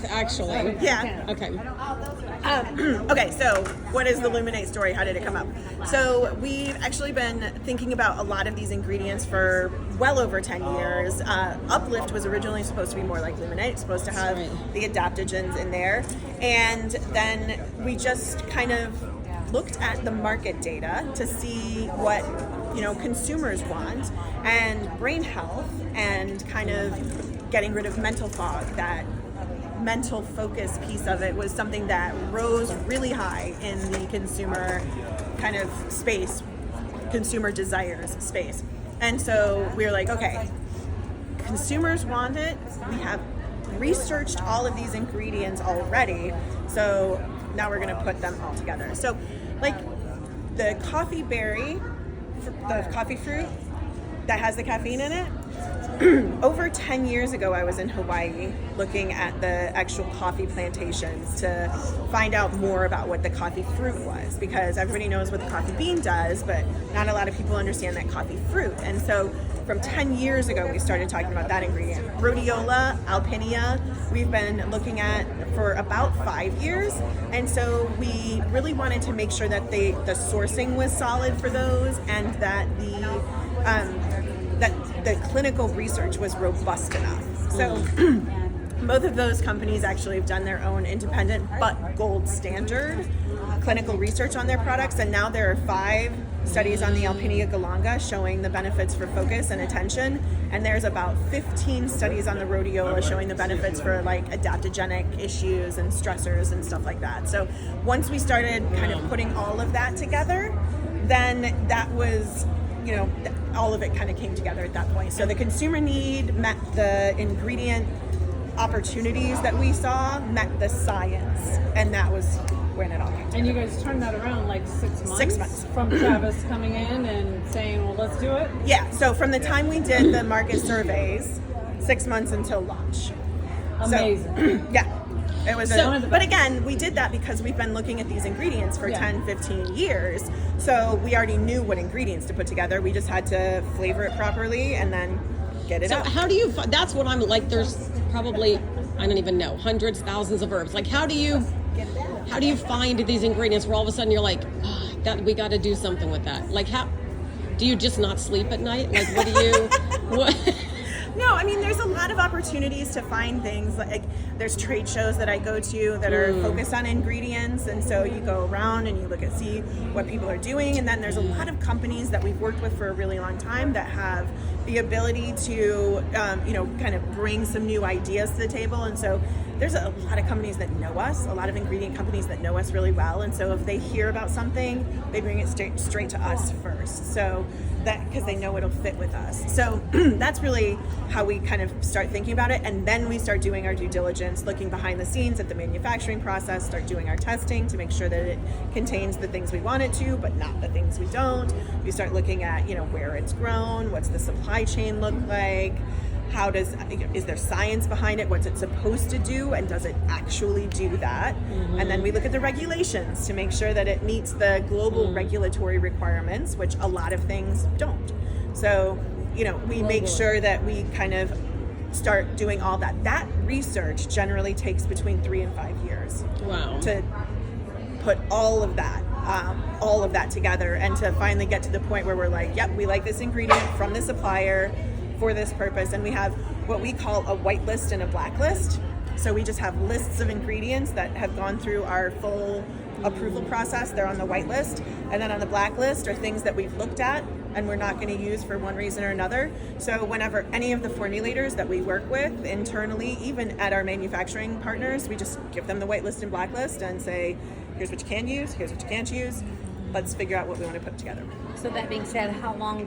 Actually. Yeah. Okay. Okay, so what is the Luminate story? How did it come up? So we've actually been thinking about a lot of these ingredients for well over 10 years. Uplift was originally supposed to be more like Luminate. It's supposed to have the adaptogens in there. And then we just kind of looked at the market data to see what consumers want, and brain health, and kind of getting rid of mental fog. That mental focus piece of it was something that rose really high in the consumer kind of space, consumer desires space. And so we were like, okay, consumers want it. We have researched all of these ingredients already, so now we're going to put them all together. So like the coffee berry, the coffee fruit that has the caffeine in it, over 10 years ago, I was in Hawaii looking at the actual coffee plantations to find out more about what the coffee fruit was, because everybody knows what the coffee bean does, but not a lot of people understand that coffee fruit. And so from 10 years ago, we started talking about that ingredient. Rhodiola, alpinia, we've been looking at for about 5 years. And so we really wanted to make sure that the sourcing was solid for those, and that the clinical research was robust enough. So both of those companies actually have done their own independent but gold standard clinical research on their products, and now there are 5 studies on the Alpinia Galanga showing the benefits for focus and attention, and there's about 15 studies on the Rhodiola showing the benefits for like adaptogenic issues and stressors and stuff like that. So once we started kind of putting all of that together, then that was, all of it kind of came together at that point. So the consumer need met the ingredient opportunities that we saw, met the science, and that was when it all came together. And you guys turned that around like 6 months? 6 months. From Travis coming in and saying, well, let's do it? Yeah, so from the time we did the market surveys, 6 months until launch. Amazing. So, yeah. It was but again, we did that because we've been looking at these ingredients for 10, 15 years. So we already knew what ingredients to put together. We just had to flavor it properly and then get it out. So how do you, that's what I'm like, there's probably, I don't even know, hundreds, thousands of herbs. Like how do you find these ingredients where all of a sudden you're like, we got to do something with that? Like how, do you just not sleep at night? Like what do you, what? No, I mean, there's a lot of opportunities to find things. Like there's trade shows that I go to that are focused on ingredients, and so you go around and you see what people are doing, and then there's a lot of companies that we've worked with for a really long time that have the ability to, kind of bring some new ideas to the table. And so there's a lot of companies that know us, a lot of ingredient companies that know us really well, and so if they hear about something, they bring it straight to us first. So that, because they know it'll fit with us. So that's really how we kind of start thinking about it, and then we start doing our due diligence, looking behind the scenes at the manufacturing process, start doing our testing to make sure that it contains the things we want it to, but not the things we don't. We start looking at, where it's grown, what's the supply chain look like, is there science behind it, what's it supposed to do, and does it actually do that? And then we look at the regulations to make sure that it meets the global regulatory requirements, which a lot of things don't. So, we make sure that we kind of start doing all that. That research generally takes between 3 and 5 years. Wow. To put all of that together, and to finally get to the point where we're like, yep, we like this ingredient from the supplier for this purpose. And we have what we call a white list and a black list. So we just have lists of ingredients that have gone through our full approval process. They're on the white list. And then on the black list are things that we've looked at and we're not going to use for one reason or another. So whenever any of the formulators that we work with internally, even at our manufacturing partners, we just give them the white list and black list and say, here's what you can use, here's what you can't use. Let's figure out what we want to put together. So that being said, how long